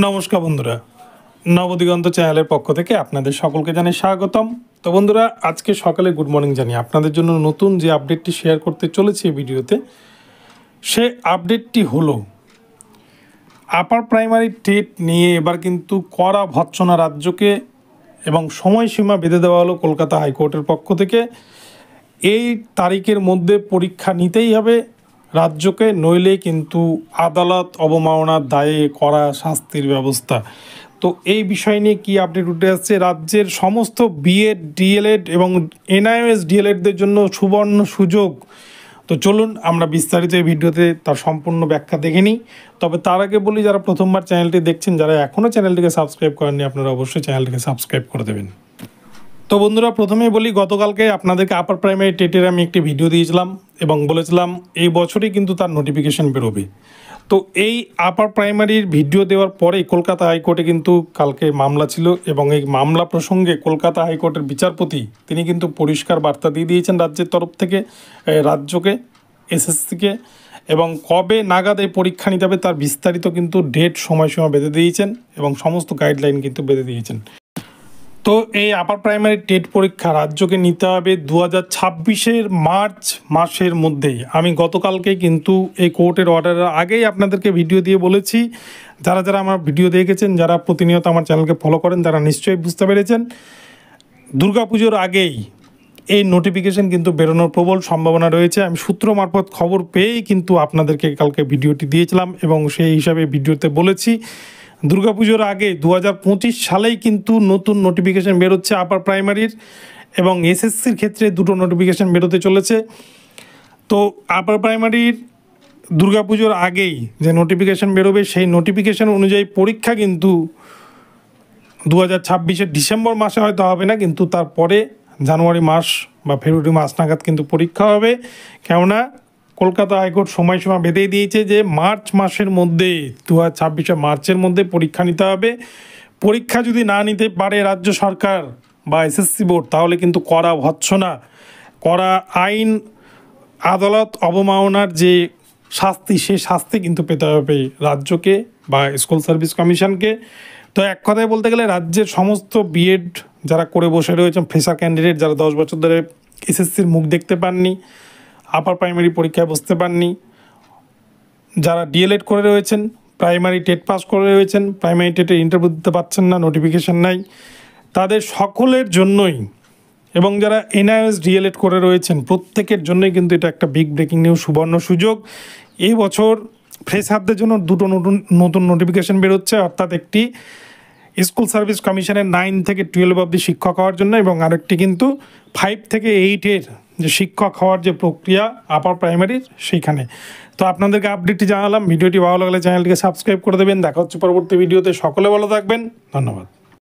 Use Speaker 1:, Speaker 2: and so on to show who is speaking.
Speaker 1: নমস্কার বন্ধুরা, নবদিগন্ত চ্যানেলের পক্ষ থেকে আপনাদের সকলকে জানাই স্বাগতম। তো বন্ধুরা, আজকে সকালে গুড মর্নিং জানি আপনাদের জন্য নতুন যে আপডেটটি শেয়ার করতে চলেছি এই ভিডিওতে, সে আপডেটটি হলো আপার প্রাইমারি টেট নিয়ে এবার কিন্তু কড়া ভৎসনা রাজ্যকে এবং সময়সীমা বেঁধে দেওয়া হলো কলকাতা হাইকোর্টের পক্ষ থেকে। এই তারিখের মধ্যে পরীক্ষা নিতেই হবে রাজ্যকে, নইলে কিন্তু আদালত অবমাননার দায়ে করা শাস্তির ব্যবস্থা। তো এই বিষয় নিয়ে কী আপডেট উঠে আসছে, রাজ্যের সমস্ত বিএড, ডিএলএড এবং এনআইওএস ডিএলএডদের জন্য সুবর্ণ সুযোগ। তো চলুন আমরা বিস্তারিত এই ভিডিওতে তার সম্পূর্ণ ব্যাখ্যা দেখে নিই। তবে তার আগে বলি, যারা প্রথমবার চ্যানেলটি দেখছেন, যারা এখনও চ্যানেলটিকে সাবস্ক্রাইব করেননি, আপনারা অবশ্যই চ্যানেলটিকে সাবস্ক্রাইব করে দেবেন। তো বন্ধুরা, প্রথমেই বলি, গতকালকে আপনাদেরকে আপার প্রাইমারি টেটের আমি একটি ভিডিও দিয়েছিলাম এবং বলেছিলাম এই বছরই কিন্তু তার নোটিফিকেশন বেরোবে। তো এই আপার প্রাইমারির ভিডিও দেওয়ার পরেই কলকাতা হাইকোর্টে কিন্তু কালকে মামলা ছিল এবং এই মামলা প্রসঙ্গে কলকাতা হাইকোর্টের বিচারপতি তিনি কিন্তু পরিষ্কার বার্তা দিয়ে দিয়েছেন রাজ্যের তরফ থেকে রাজ্যকে, এসএসসিকে, এবং কবে নাগাদ এই পরীক্ষা নিতে হবে তার বিস্তারিত কিন্তু ডেট, সময়সীমা বেঁধে দিয়েছেন এবং সমস্ত গাইডলাইন কিন্তু বেঁধে দিয়েছেন। তো এই আপার প্রাইমারি টেট পরীক্ষা রাজ্যকে নিতে হবে 2026 মার্চ মাসের মধ্যেই। আমি গতকালকে কিন্তু এই কোর্টের অর্ডারের আগেই আপনাদেরকে ভিডিও দিয়ে বলেছি, যারা যারা আমার ভিডিও দেখেছেন, যারা প্রতিনিয়ত আমার চ্যানেলকে ফলো করেন, তারা নিশ্চয়ই বুঝতে পেরেছেন দুর্গাপুজোর আগেই এই নোটিফিকেশন কিন্তু বেরোনোর প্রবল সম্ভাবনা রয়েছে। আমি সূত্র মারফত খবর পেয়েই কিন্তু আপনাদেরকে কালকে ভিডিওটি দিয়েছিলাম এবং সেই হিসাবে ভিডিওতে বলেছি দুর্গাপুজোর আগে 2025 সালেই কিন্তু নতুন নোটিফিকেশান বেরোচ্ছে আপার প্রাইমারির, এবং এসএসসির ক্ষেত্রে দুটো নোটিফিকেশান বেরোতে চলেছে। তো আপার প্রাইমারির দুর্গাপুজোর আগেই যে নোটিফিকেশান বেরোবে, সেই নোটিফিকেশান অনুযায়ী পরীক্ষা কিন্তু 2026 ডিসেম্বর মাসে হয়তো হবে না, কিন্তু তারপরে জানুয়ারি মাস বা ফেব্রুয়ারি মাস নাগাদ কিন্তু পরীক্ষা হবে। কেননা কলকাতা হাইকোর্ট সময়সীমা বেঁধে দিয়েছে যে মার্চ মাসের মধ্যে, 2026 মার্চের মধ্যে পরীক্ষা নিতে হবে। পরীক্ষা যদি না নিতে পারে রাজ্য সরকার বা এসএসসি বোর্ড, তাহলে কিন্তু কড়া ভৎসনা, কড়া আইন, আদালত অবমাননার যে শাস্তি, সেই শাস্তি কিন্তু পেতে হবে রাজ্যকে বা স্কুল সার্ভিস কমিশনকে। তো এক কথায় বলতে গেলে রাজ্যের সমস্ত বিএড যারা করে বসে রয়েছেন, ফ্রেশার ক্যান্ডিডেট যারা 10 বছর ধরে এসএসসির মুখ দেখতে পাননি, আপার প্রাইমারি পরীক্ষায় বসতে পাননি, যারা ডিএলএড করে রয়েছেন, প্রাইমারি টেট পাস করে রয়েছেন, প্রাইমারি টেটে ইন্টারভিউ দিতে পারছেন না, নোটিফিকেশান নাই, তাদের সকলের জন্যই, এবং যারা এনআইওএস ডিএলএড করে রয়েছেন প্রত্যেকের জন্যই কিন্তু এটা একটা বিগ ব্রেকিং নিউজ, সুবর্ণ সুযোগ। এই বছর ফ্রেশারদের জন্য দুটো নতুন নোটিফিকেশান বেরোচ্ছে, অর্থাৎ একটি স্কুল সার্ভিস কমিশনের 9 থেকে 12 অবধি শিক্ষক হওয়ার জন্য, এবং আরেকটি কিন্তু 5 থেকে 8-এর যে শিক্ষক হওয়ার যে প্রক্রিয়া আপার প্রাইমারির, সেইখানে। তো আপনাদেরকে আপডেটটি জানালাম। ভিডিওটি ভালো লাগলে চ্যানেলটিকে সাবস্ক্রাইব করে দেবেন। দেখা হচ্ছে পরবর্তী ভিডিওতে। সকলে ভালো থাকবেন, ধন্যবাদ।